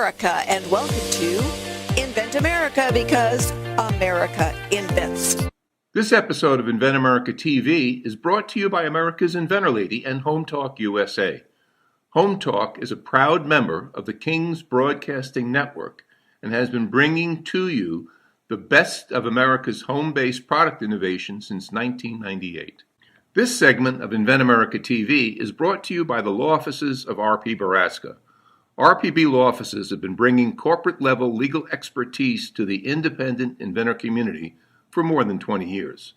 America, and welcome to Invent America, because America invents. This episode of Invent America TV is brought to you by America's Inventor Lady and Home Talk USA. Home Talk is a proud member of the King's Broadcasting Network and has been bringing to you the best of America's home-based product innovation since 1998. This segment of Invent America TV is brought to you by the law offices of R.P. Baraska. RPB law offices have been bringing corporate-level legal expertise to the independent inventor community for more than 20 years.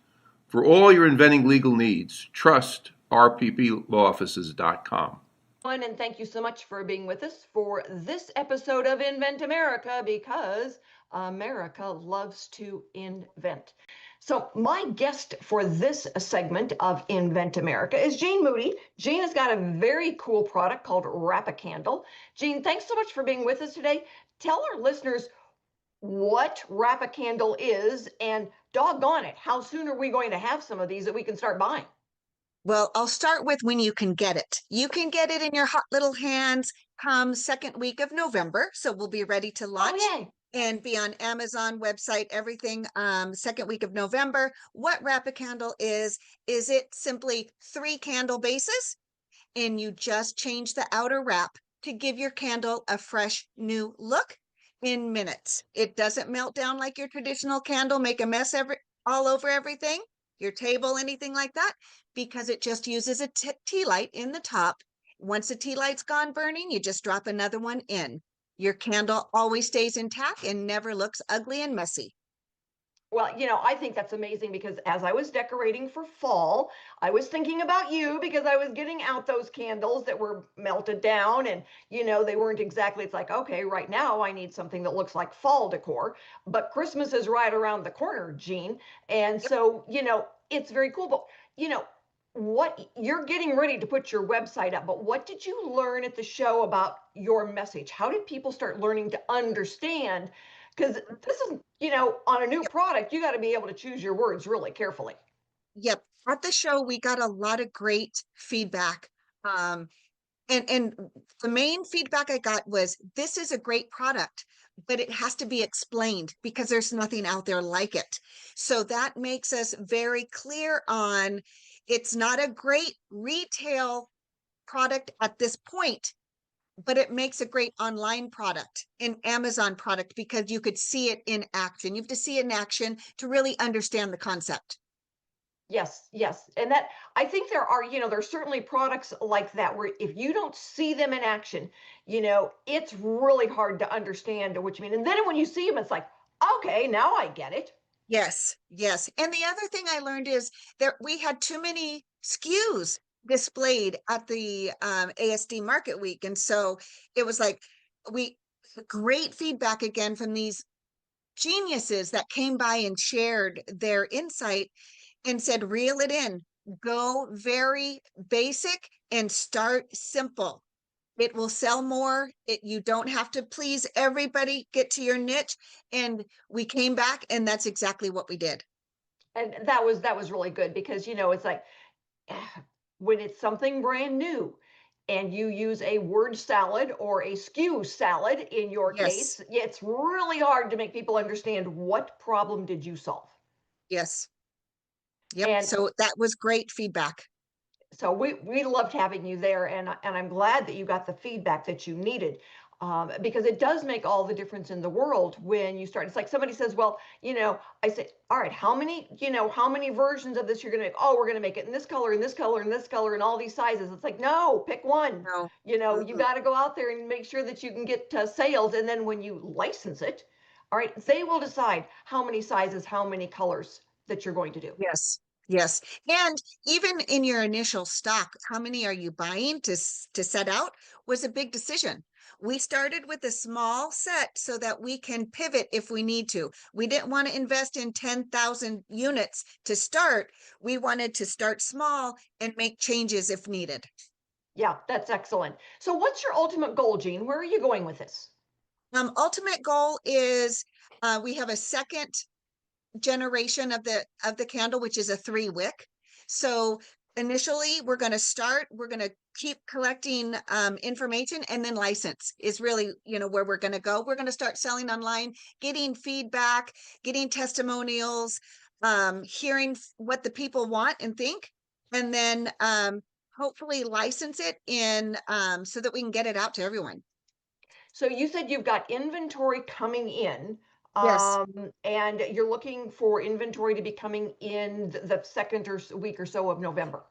For all your inventing legal needs, trust rpblawoffices.com. And thank you so much for being with us for this episode of Invent America, because America loves to invent. So my guest for this segment of Invent America is Jean Moody. Jean has got a very cool product called Wrap-A-Candle. Jean, thanks so much for being with us today. Tell our listeners what Wrap-A-Candle is, and doggone it, how soon are we going to have some of these that we can start buying? Well, I'll start with when you can get it. You can get it in your hot little hands come second week of November. So we'll be ready to launch and be on Amazon website, everything second week of November. What Wrap-A-Candle is it simply 3 candle bases, and you just change the outer wrap to give your candle a fresh new look in minutes. It doesn't melt down like your traditional candle, make a mess all over everything, your table, anything like that, because it just uses a tea light in the top. Once the tea light's gone burning, you just drop another one in. Your candle always stays intact and never looks ugly and messy. Well, I think that's amazing, because as I was decorating for fall, I was thinking about you, because I was getting out those candles that were melted down, and, they weren't exactly, it's like, okay, right now I need something that looks like fall decor, but Christmas is right around the corner, Jean. And so, it's very cool. But, what you're getting ready to put your website up, but what did you learn at the show about your message? How did people start learning to understand? Because this is, on a new product, you got to be able to choose your words really carefully. Yep. At the show, we got a lot of great feedback. And the main feedback I got was, this is a great product, but it has to be explained because there's nothing out there like it. So that makes us very clear on, it's not a great retail product at this point, but it makes a great online product, an Amazon product, because you could see it in action. You have to see it in action to really understand the concept. Yes, yes. And that, I think there are, there's certainly products like that where if you don't see them in action, it's really hard to understand what you mean. And then when you see them, it's like, okay, now I get it. Yes, yes. And the other thing I learned is that we had too many SKUs displayed at the ASD Market Week. And so it was like, great feedback again from these geniuses that came by and shared their insight and said, reel it in, go very basic and start simple. It will sell more. You don't have to please everybody, get to your niche. And we came back, and that's exactly what we did. And that was really good, because, it's like, when it's something brand new and you use a word salad or a SKU salad in your case, it's really hard to make people understand, what problem did you solve? Yes. Yep. And so that was great feedback. So we loved having you there, and I'm glad that you got the feedback that you needed, because it does make all the difference in the world when you start. It's like somebody says, well, I say, all right, how many versions of this you're going to make? Oh, we're going to make it in this color, and this color, and this color, and all these sizes. It's like, no, pick one. No. You got to go out there and make sure that you can get sales. And then when you license it, all right, they will decide how many sizes, how many colors that you're going to do. Yes. Yes. And even in your initial stock, how many are you buying to set out was a big decision. We started with a small set so that we can pivot if we need to. We didn't want to invest in 10,000 units to start. We wanted to start small and make changes if needed. Yeah, that's excellent. So what's your ultimate goal, Jean? Where are you going with this? Ultimate goal is we have a second generation of the candle, which is a 3 wick. So initially we're going to keep collecting information, and then license is really, where we're going to go. We're going to start selling online, getting feedback, getting testimonials, hearing what the people want and think, and then hopefully license it in so that we can get it out to everyone. So you said you've got inventory coming in, Yes, and you're looking for inventory to be coming in the second or week or so of November.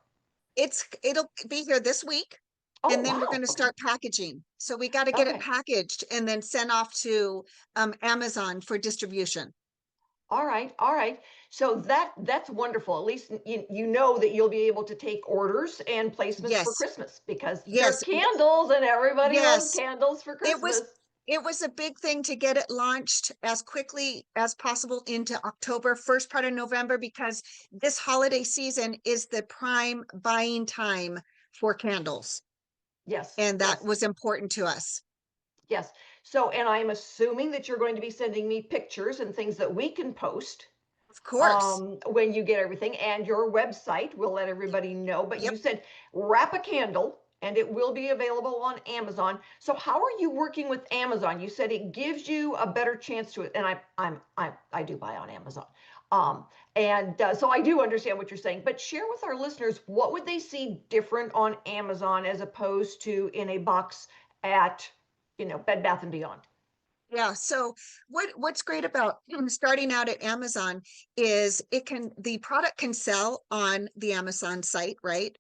it'll be here this week, Oh, and then we're going wow. to Okay. start packaging. So we got to get it Okay. packaged and then sent off to Amazon for distribution. All right. All right. So that's wonderful. At least you know that you'll be able to take orders and placements for Yes, Christmas because they're yes, candles and everybody loves yes. candles for It was Christmas. it was a big thing to get it launched as quickly as possible into October, first part of November, because this holiday season is the prime buying time for candles. Yes. And that Yes. was important to us. Yes. So, and I'm assuming that you're going to be sending me pictures and things that we can post Of course. when you get everything, and your website will let everybody know. But Yep. you said wrap a candle and it will be available on Amazon. So how are you working with Amazon? You said it gives you a better chance to it, and I do buy on Amazon. Um, and so I do understand what you're saying, but share with our listeners, what would they see different on Amazon as opposed to in a box at, Bed Bath and Beyond? Yeah. So what's great about starting out at Amazon is the product can sell on the Amazon site, right?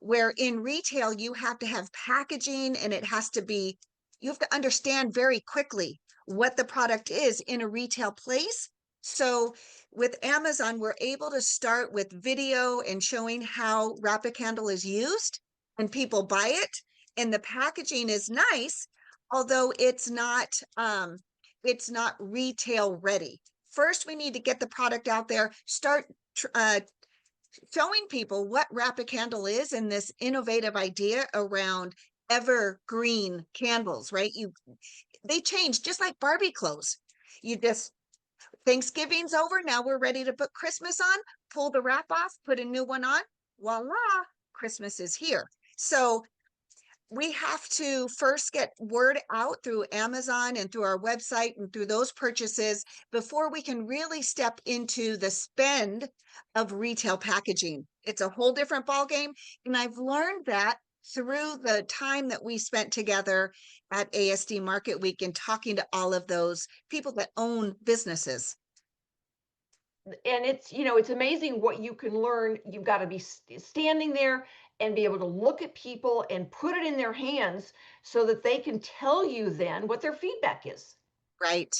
Where in retail you have to have packaging, and you have to understand very quickly what the product is in a retail place. So with Amazon, we're able to start with video and showing how Wrap a Candle is used, and people buy it, and the packaging is nice, although it's not retail ready. First, we need to get the product out there, start showing people what Wrap a Candle is, and this innovative idea around evergreen candles, right? They change just like Barbie clothes. You just Thanksgiving's over, now we're ready to put Christmas on, pull the wrap off, put a new one on, voila, Christmas is here. So we have to first get word out through Amazon and through our website and through those purchases before we can really step into the spend of retail packaging. It's a whole different ballgame. And I've learned that through the time that we spent together at ASD Market Week and talking to all of those people that own businesses. And it's amazing what you can learn. You've got to be standing there and be able to look at people and put it in their hands so that they can tell you then what their feedback is. Right,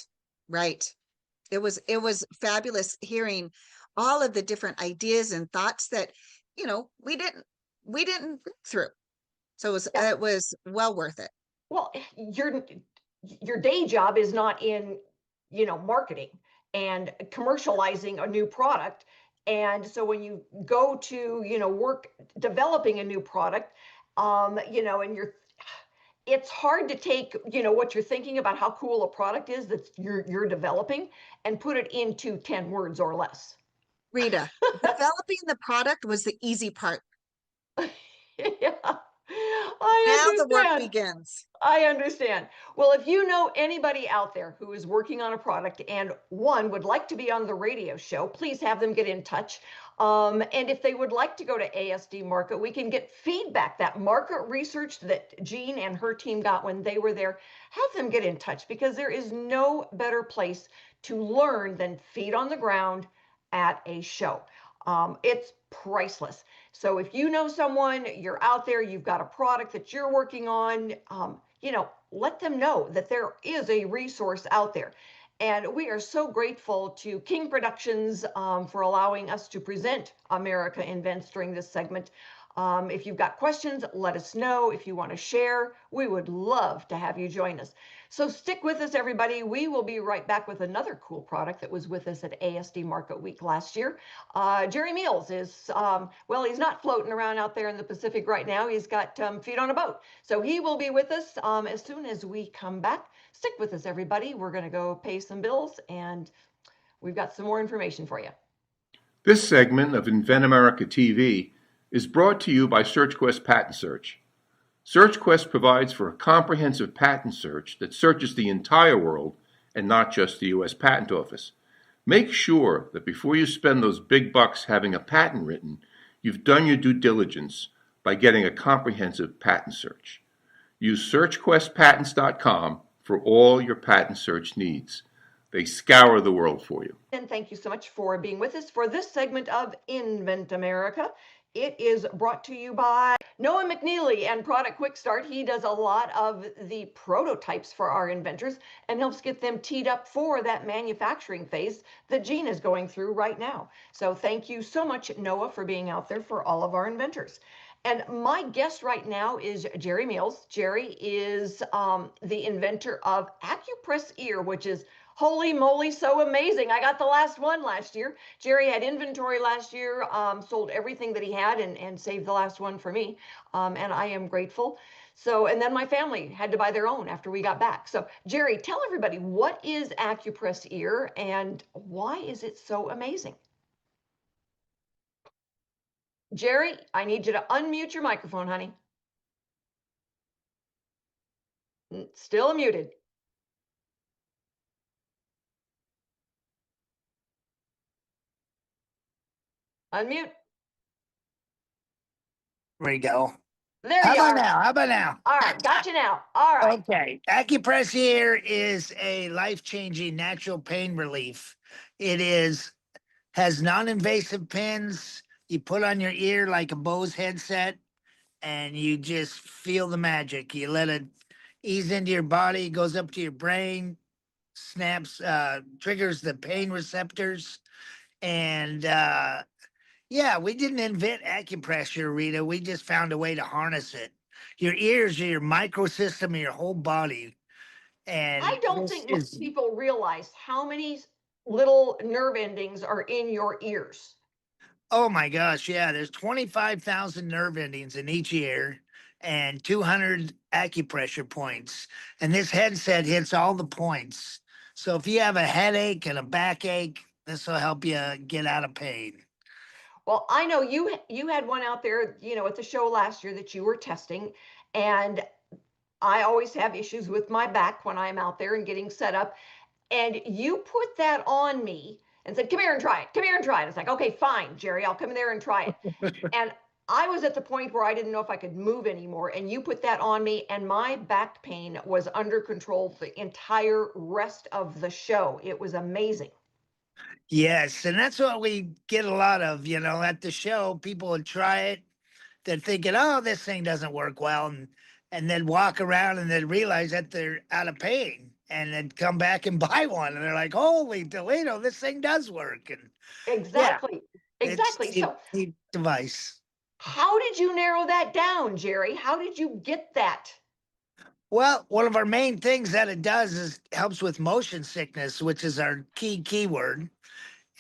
right. It was fabulous hearing all of the different ideas and thoughts that, we didn't think through. So Yeah. it was well worth it. Well, your day job is not in, marketing and commercializing a new product. And so when you go to, work developing a new product, and it's hard to take, what you're thinking about how cool a product is that you're developing and put it into 10 words or less. Rita, developing the product was the easy part. Yeah, I Now the work understand. begins. I understand. Well, if you know anybody out there who is working on a product and one would like to be on the radio show, please have them get in touch. And if they would like to go to ASD Market, we can get feedback, that market research that Jean and her team got when they were there. Have them get in touch, because there is no better place to learn than feet on the ground at a show. It's priceless. So if you know someone, you're out there, you've got a product that you're working on, let them know that there is a resource out there. And we are so grateful to King Productions for allowing us to present America Invents during this segment. If you've got questions, let us know. If you want to share, we would love to have you join us. So stick with us, everybody. We will be right back with another cool product that was with us at ASD Market Week last year. Jerry Meals is, he's not floating around out there in the Pacific right now. He's got feet on a boat. So he will be with us as soon as we come back. Stick with us, everybody. We're going to go pay some bills, and we've got some more information for you. This segment of Invent America TV is brought to you by SearchQuest Patent Search. SearchQuest provides for a comprehensive patent search that searches the entire world and not just the U.S. Patent Office. Make sure that before you spend those big bucks having a patent written, you've done your due diligence by getting a comprehensive patent search. Use SearchQuestPatents.com for all your patent search needs. They scour the world for you. And thank you so much for being with us for this segment of Invent America. It is brought to you by Noah McNeely and Product Quick Start. He does a lot of the prototypes for our inventors and helps get them teed up for that manufacturing phase that Gene is going through right now. So thank you so much, Noah, for being out there for all of our inventors. And my guest right now is Jerry Mills. Jerry is the inventor of AcuPress Ear, which is holy moly, so amazing. I got the last one last year. Jerry had inventory last year, sold everything that he had and saved the last one for me. And I am grateful. So, and then my family had to buy their own after we got back. So Jerry, tell everybody, what is AcuPress Ear and why is it so amazing? Jerry, I need you to unmute your microphone, honey. Still muted. Unmute. There we go. There How you about are. now? How about now? All right, got you now. All right. Okay. AcuPress here is a life-changing natural pain relief. It has non-invasive pins you put on your ear like a Bose headset, and you just feel the magic. You let it ease into your body, goes up to your brain, snaps, triggers the pain receptors, and yeah, we didn't invent acupressure, Rita. We just found a way to harness it. Your ears are your microsystem of your whole body. I And don't this think most is, people realize how many little nerve endings are in your ears. oh my gosh, yeah, there's 25,000 nerve endings in each ear and 200 acupressure points. And this headset hits all the points. So if you have a headache and a backache, this will help you get out of pain. Well, I know you had one out there, at the show last year that you were testing, and I always have issues with my back when I'm out there and getting set up. And you put that on me and said, "Come here and try it. Come here and try it." It's like, okay, fine, Jerry, I'll come in there and try it. And I was at the point where I didn't know if I could move anymore. And you put that on me, and my back pain was under control the entire rest of the show. It was amazing. Yes, and that's what we get a lot of, at the show. People would try it, they're thinking, "Oh, this thing doesn't work well," and then walk around and then realize that they're out of pain, and then come back and buy one, and they're like, "Holy Toledo, this thing does work!" And yeah, Exactly. it's Exactly. a So, neat device. how did you narrow that down, Jerry? How did you get that? Well, one of our main things that it does is helps with motion sickness, which is our keyword.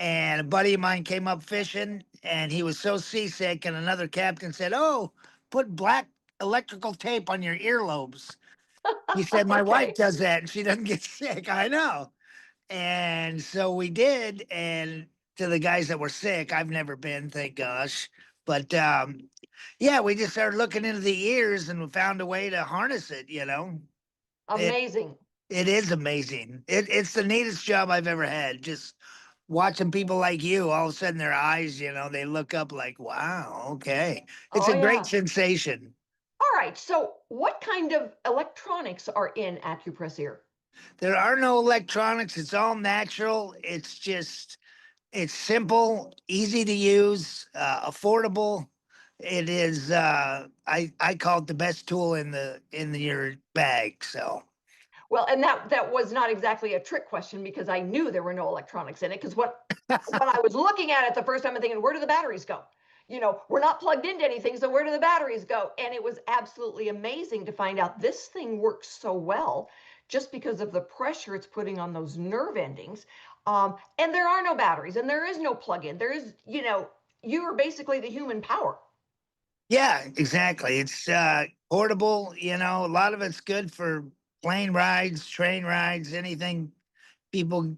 And a buddy of mine came up fishing, and he was so seasick, and another captain said, "Oh, put black electrical tape on your earlobes." He said, "My wife Okay. does that and she doesn't get sick." I know. And so we did. And to the guys that were sick, I've never been, thank gosh. But yeah, we just started looking into the ears and we found a way to harness it. It Amazing. it is amazing. It's the neatest job I've ever had. Just watching people like you, all of a sudden their eyes, they look up like, wow, okay. It's Oh, a great yeah. sensation. All right. So, what kind of electronics are in AcuPress Ear? There are no electronics. It's all natural. It's simple, easy to use, affordable. It is. I call it the best tool in your bag. So Well, and that was not exactly a trick question because I knew there were no electronics in it. Because what I was looking at it the first time, I'm thinking, where do the batteries go? We're not plugged into anything, so where do the batteries go? And it was absolutely amazing to find out this thing works so well just because of the pressure it's putting on those nerve endings. And there are no batteries, and there is no plug-in. There is, you are basically the human power. yeah, exactly. It's portable. A lot of it's good for plane rides, train rides, anything. People,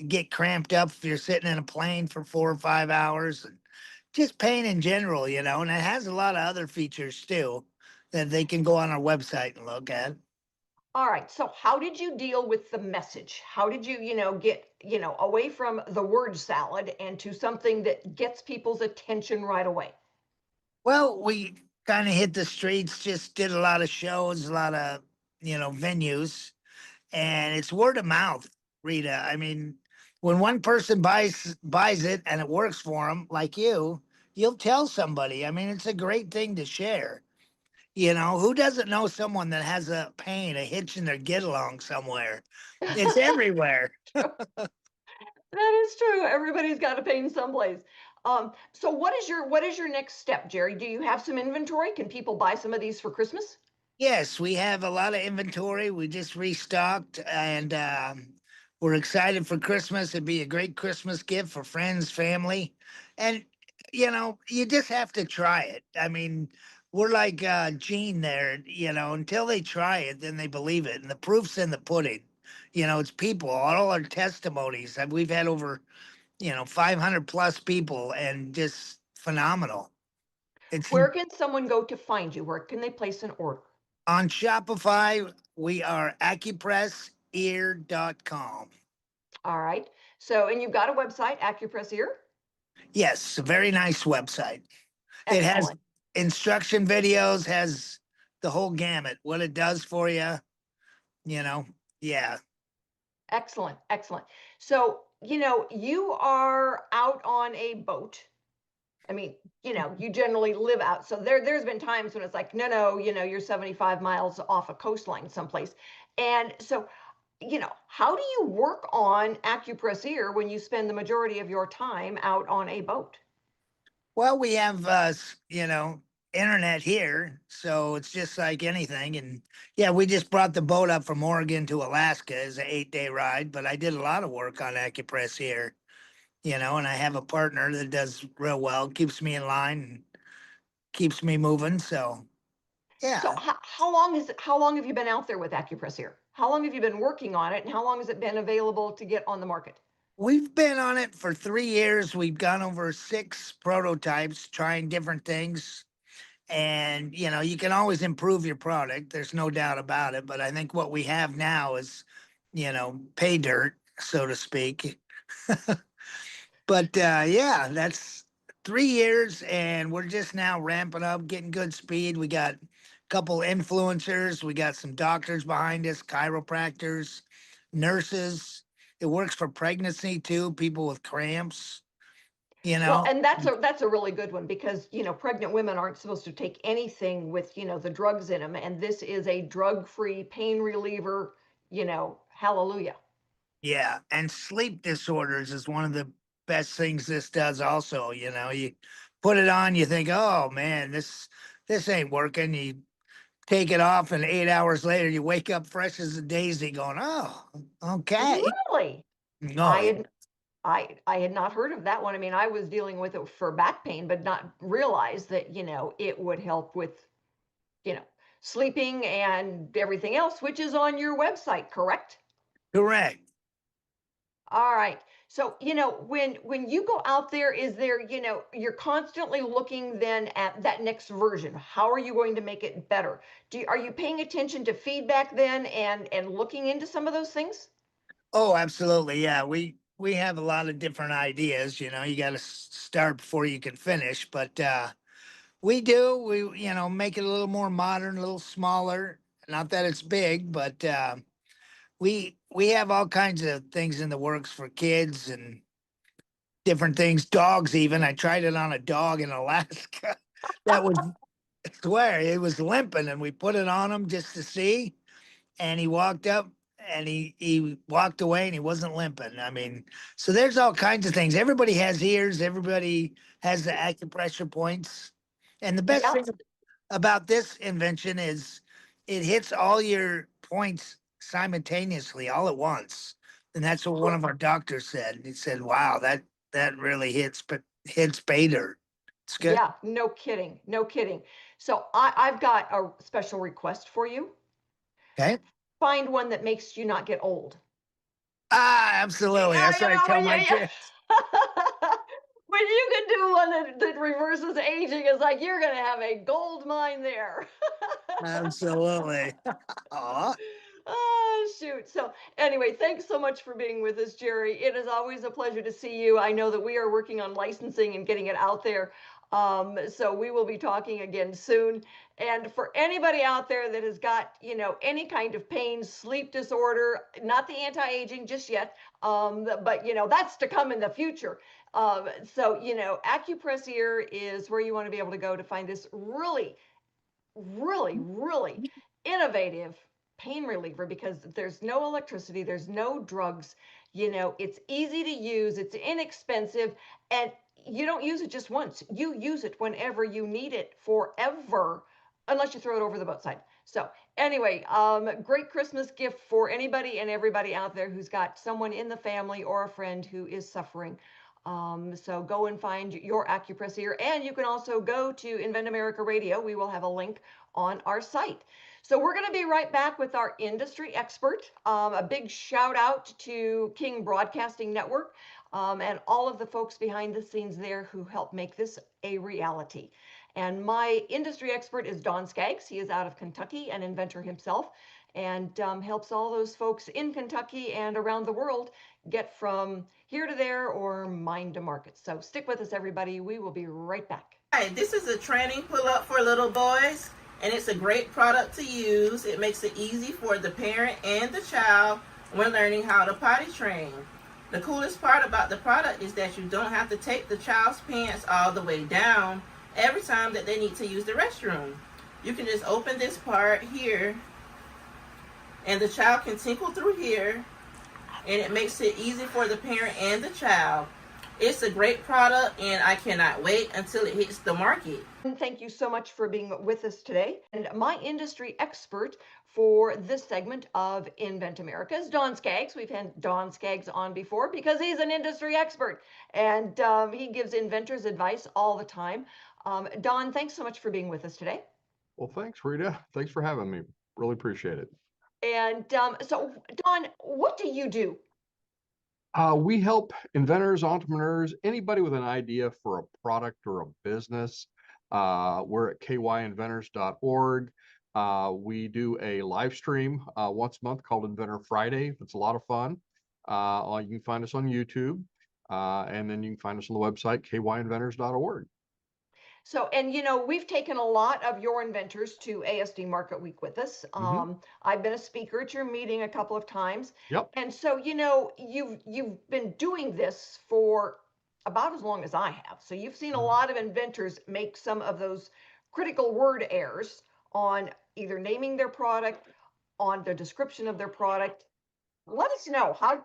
get cramped up if you're sitting in a plane for 4 or 5 hours. And just pain in general, and it has a lot of other features too that they can go on our website and look at. All right. So how did you deal with the message? How did you, get, away from the word salad and to something that gets people's attention right away? Well, we kind of hit the streets, just did a lot of shows, a lot of, venues, and it's word of mouth, Rita. I mean, when one person buys it and it works for them, like you'll tell somebody. I mean, it's a great thing to share. Who doesn't know someone that has a pain, a hitch in their get along somewhere? It's everywhere. That is true. Everybody's got a pain someplace. So what is your next step, Jerry? Do you have some inventory? Can people buy some of these for Christmas? Yes, we have a lot of inventory. We just restocked, and we're excited for Christmas. It'd be a great Christmas gift for friends, family, and you just have to try it. I mean, we're like Gene there. Until they try it, then they believe it, and the proof's in the pudding. It's people, all our testimonies. We've had over 500 plus people, and just phenomenal. It's Where can someone go to find you? Where can they place an order? on Shopify. We are acupressear.com. All right. So, and you've got a website, AcuPress Ear? Yes, a very nice website. It has Excellent. instruction videos, has the whole gamut, what it does for you, you know. Yeah. Excellent. Excellent. So, you are out on a boat. I mean, you generally live out. So there's been times when it's like, no, you're 75 miles off a coastline someplace. And so, how do you work on AcuPress Ear when you spend the majority of your time out on a boat? Well, we have internet here, so it's just like anything. And yeah, we just brought the boat up from Oregon to Alaska as an 8-day ride, but I did a lot of work on Acupress here, and I have a partner that does real well, keeps me in line and keeps me moving. So So yeah, how long have you been out there with AcuPress Ear? How long have you been working on it, and how long has it been available to get on the market? we've been on it for 3 years. We've gone over 6 prototypes, trying different things. And, you can always improve your product. There's no doubt about it. But I think what we have now is, pay dirt, so to speak. But yeah, that's 3 years, and we're just now ramping up, getting good speed. We got a couple influencers, we got some doctors behind us, chiropractors, nurses. It works for pregnancy too, people with cramps, you Well, know. and that's a really good one because, pregnant women aren't supposed to take anything with, the drugs in them, and this is a drug-free pain reliever, hallelujah. Yeah, and sleep disorders is one of the best things this does also, you put it on, you think, "Oh man, this ain't working." You take it off and 8 hours later you wake up fresh as a daisy going, "Oh, okay." Really? Oh, I yeah. had I had not heard of that one. I mean, I was dealing with it for back pain, but not realize that, it would help with, you know, sleeping and everything else, which is on your website, correct? Correct. All right. So, when you go out there, is there, you're constantly looking then at that next version. How are you going to make it better? Are you paying attention to feedback then and looking into some of those things? Oh, absolutely. Yeah, we have a lot of different ideas, you got to start before you can finish, but we make it a little more modern, a little smaller. Not that it's big, but we have all kinds of things in the works for kids and different things, dogs even. I tried it on a dog in Alaska. That was, I swear, it was limping, and we put it on him just to see, and he walked up and he walked away and he wasn't limping. I mean, so there's all kinds of things. Everybody has ears, everybody has the acupressure points. And the best Yeah. thing about this invention is it hits all your points simultaneously all at once. And that's what one of our doctors said. He said, "Wow, that really hits pay dirt." It's good. Yeah, no kidding. No kidding. So I've got a special request for you. Okay. Find one that makes you not get old. Ah, absolutely. Yeah, That's what I tell my kids. when you can do one that reverses aging, it's like you're going to have a gold mine there. Absolutely. Aw. Oh, shoot. So, anyway, thanks so much for being with us, Jerry. It is always a pleasure to see you. I know that we are working on licensing and getting it out there. So we will be talking again soon. And for anybody out there that has got, any kind of pain, sleep disorder, not the anti-aging just yet, but that's to come in the future. So, Acupress Ear is where you want to be able to go to find this really innovative pain reliever, because there's no electricity, there's no drugs, it's easy to use, it's inexpensive, and you don't use it just once. You use it whenever you need it forever, unless you throw it over the boat side. So anyway, great Christmas gift for anybody and everybody out there who's got someone in the family or a friend who is suffering. So go and find your Acupress Ear, and you can also go to Invent America Radio. We will have a link on our site. So we're going to be right back with our industry expert. A big shout out to King Broadcasting Network and all of the folks behind the scenes there who help make this a reality. And my industry expert is Don Skaggs. He is out of Kentucky, an inventor himself, and helps all those folks in Kentucky and around the world get from here to there or mine to market. So stick with us, everybody. We will be right back. Hi, this is a training pull-up for little boys, and it's a great product to use. It makes it easy for the parent and the child when learning how to potty train. The coolest part about the product is that you don't have to take the child's pants all the way down every time that they need to use the restroom. You can just open this part here, and the child can tinkle through here, and it makes it easy for the parent and the child. It's a great product, and I cannot wait until it hits the market. And thank you so much for being with us today. And my industry expert for this segment of Invent America is Don Skaggs. We've had Don Skaggs on before because he's an industry expert, and he gives inventors advice all the time. Don, thanks so much for being with us today. Well, thanks, Rita. Thanks for having me. Really appreciate it. And so, Don, what do you do? We help inventors, entrepreneurs, anybody with an idea for a product or a business. We're at kyinventors.org. We do a live stream once a month called Inventor Friday. It's a lot of fun. You can find us on YouTube, and then you can find us on the website, kyinventors.org. So, and we've taken a lot of your inventors to ASD Market Week with us. I've been a speaker at your meeting a couple of times. Yep. And so, you've been doing this for about as long as I have. So you've seen a lot of inventors make some of those critical word errors on either naming their product, on the description of their product. Let us know how,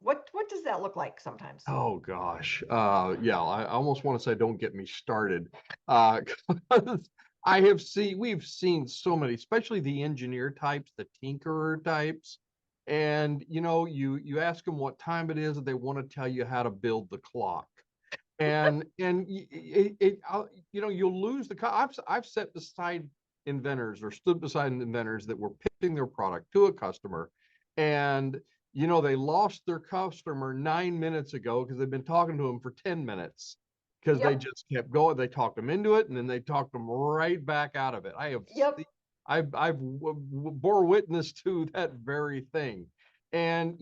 what does that look like sometimes? Oh gosh. Yeah, I almost want to say don't get me started. 'Cause we've seen so many, especially the engineer types, the tinkerer types. And you ask them what time it is, and they want to tell you how to build the clock. And you'll lose I've sat beside inventors or stood beside inventors that were pitching their product to a customer, and they lost their customer 9 minutes ago because they've been talking to them for 10 minutes because they just kept going. They talked them into it, and then they talked them right back out of it. I've bore witness to that very thing. And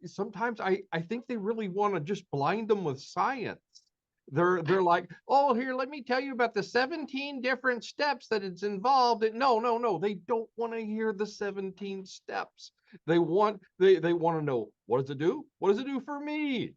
sometimes I think they really want to just blind them with science. They're like, oh, here, let me tell you about the 17 different steps that it's involved in. No. They don't want to hear the 17 steps. They want to know, what does it do? What does it do for me?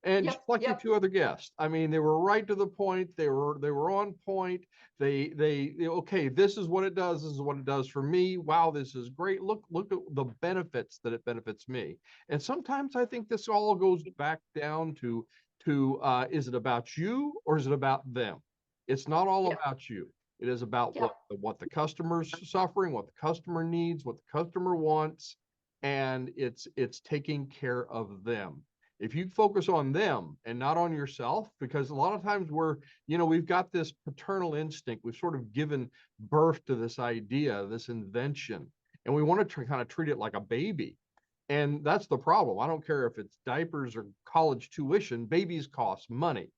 And just like your two other guests, I mean, they were right to the point. They were on point. Okay, this is what it does. This is what it does for me. Wow, this is great. Look at the benefits that it benefits me. And sometimes I think this all goes back down to is it about you or is it about them? It's not all about you. It is about what the customer's suffering, what the customer needs, what the customer wants, and it's taking care of them. If you focus on them and not on yourself, because a lot of times we've got this paternal instinct. We've sort of given birth to this idea, this invention, and we want to kind of treat it like a baby. And that's the problem. I don't care if it's diapers or college tuition, babies cost money.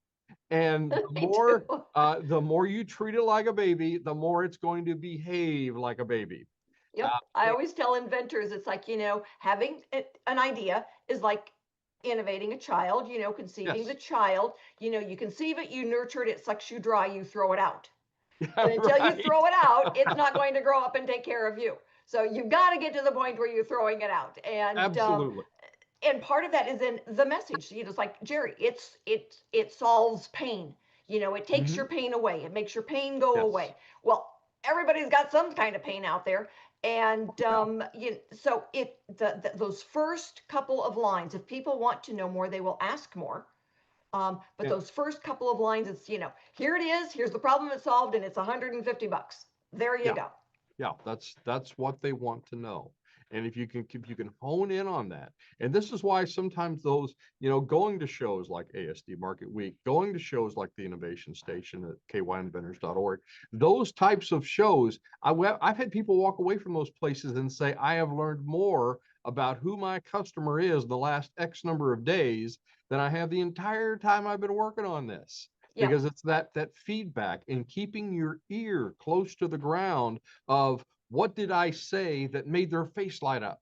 And Me too. the more you treat it like a baby, the more it's going to behave like a baby. Yep. I always tell inventors, it's like, having an idea is like innovating a child, conceiving the Yes. child. You conceive it, you nurture it, it sucks you dry, you throw it out. And until you Right. throw it out, it's not going to grow up and take care of you. So you've got to get to the point where you're throwing it out. Absolutely. And part of that is in the message. It's like, Jerry, it solves pain. It takes Hmm. your pain away. It makes your pain go Yes. away. Well, everybody's got some kind of pain out there. And Yeah. so those first couple of lines, if people want to know more, they will ask more. But And those first couple of lines, it's, here it is, here's the problem it's solved, and it's $150. There you yeah. go. Yeah, that's what they want to know. And if you can hone in on that. And this is why sometimes those, going to shows like ASD Market Week, going to shows like the Innovation Station at kyinventors.org, those types of shows, I've had people walk away from those places and say, I have learned more about who my customer is in the last X number of days than I have the entire time I've been working on this. Yep. Because it's that feedback and keeping your ear close to the ground of what did I say that made their face light up?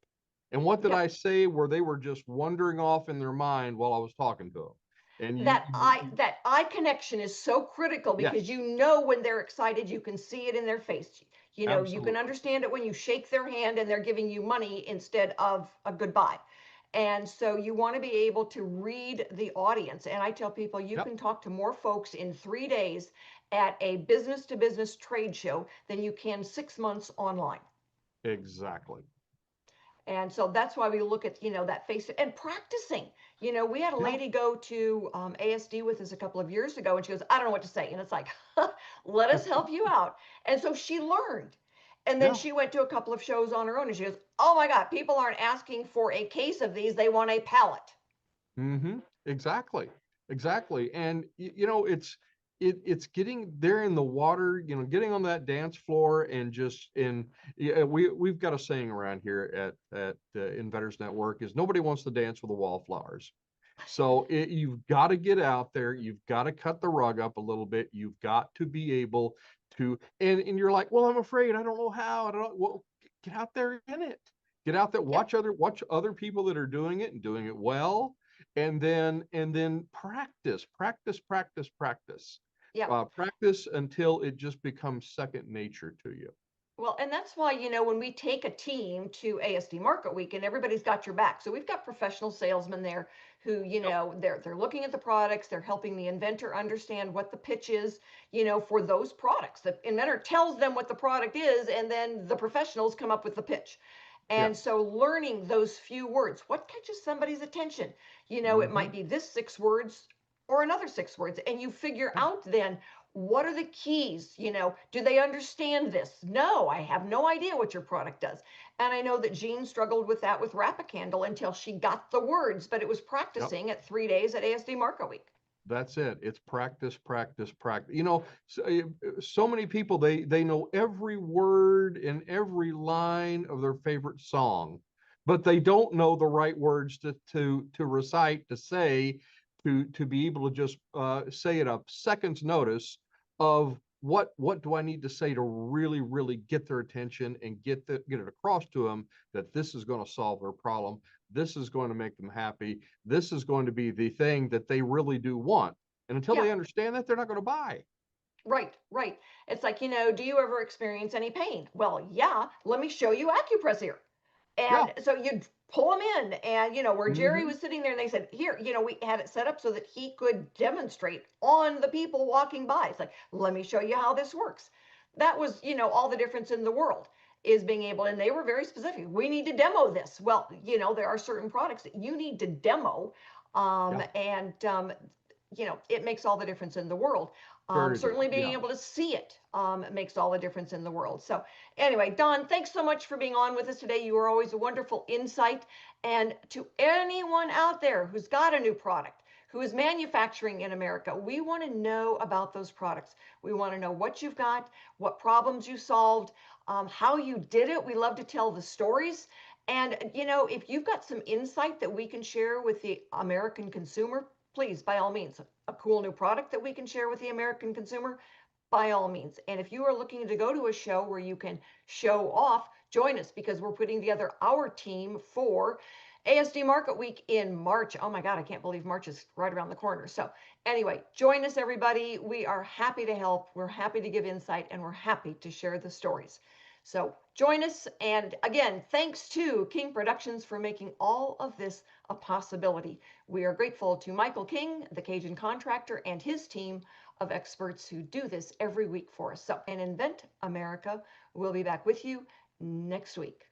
And what did Yep. I say where they were just wandering off in their mind while I was talking to them? And That eye connection is so critical because yes, when they're excited, you can see it in their face. You can absolutely. understand it when you shake their hand and they're giving you money instead of a goodbye. And so you want to be able to read the audience. And I tell people you Yep, can talk to more folks in 3 days at a business to business trade show than you can 6 months online. exactly. And so that's why we look at, that face and practicing. We had a Yeah, lady go to ASD with us a couple of years ago, and she goes, I don't know what to say. And it's like, let us help you out. And so she learned. And then yeah. she went to a couple of shows on her own, and she goes, oh my God, people aren't asking for a case of these, they want a pallet. Mm-hmm. Exactly. Exactly. And it's getting there in the water, getting on that dance floor and just in yeah, we've got a saying around here at Inventors Network is nobody wants to dance with the wallflowers. So you've got to get out there, you've got to cut the rug up a little bit, you've got to be able to and you're like, well, I'm afraid, I don't know how, I don't know. Well, get out there in it. Get out there, Yep. watch other people that are doing it and doing it well and then practice Yep. practice until it just becomes second nature to you. Well, and that's why, when we take a team to ASD Market Week and everybody's got your back. So we've got professional salesmen there who, Yep. they're looking at the products, they're helping the inventor understand what the pitch is, for those products. The inventor tells them what the product is, and then the professionals come up with the pitch. And Yes. so learning those few words, what catches somebody's attention? It Hmm. might be this 6 words or another 6 words, and you figure Yeah. out then what are the keys. Do they understand this? No, I have no idea what your product does. And I know that Jean struggled with that with Wrap a Candle until she got the words, but it was Yep. practicing at 3 days at ASD Market Week. That's it. It's practice, practice, practice. So many people they know every word and every line of their favorite song, but they don't know the right words to recite, to say, to be able to just say at a second's notice of what do I need to say to really get their attention and get it across to them that this is going to solve their problem. This is going to make them happy. This is going to be the thing that they really do want. And until Yeah, they understand that, they're not going to buy. right, right. It's like, do you ever experience any pain? Well, yeah, let me show you acupress here. Yeah. And so you'd pull them in, and where Jerry Hmm. was sitting there, and they said, here, we had it set up so that he could demonstrate on the people walking by. It's like, let me show you how this works. That was, all the difference in the world is being able, and they were very specific. We need to demo this. Well, there are certain products that you need to demo. Yeah. And it makes all the difference in the world. Very good. Certainly being Yeah. able to see it makes all the difference in the world. So anyway, Don, thanks so much for being on with us today. You are always a wonderful insight. And to anyone out there who's got a new product, who is manufacturing in America, we want to know about those products. We want to know what you've got, what problems you solved, how you did it. We love to tell the stories. And, if you've got some insight that we can share with the American consumer, please, by all means, a cool new product that we can share with the American consumer, by all means. And if you are looking to go to a show where you can show off, join us, because we're putting together our team for ASD Market Week in March. Oh my God, I can't believe March is right around the corner. So anyway, join us, everybody. We are happy to help. We're happy to give insight, and we're happy to share the stories. So join us. And again, thanks to King Productions for making all of this a possibility. We are grateful to Michael King, the Cajun contractor, and his team of experts who do this every week for us. So, and Invent America will be back with you next week.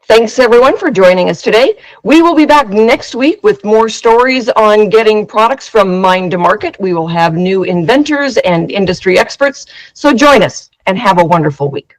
Thanks everyone for joining us today. We will be back next week with more stories on getting products from mind to market. We will have new inventors and industry experts. So join us and have a wonderful week.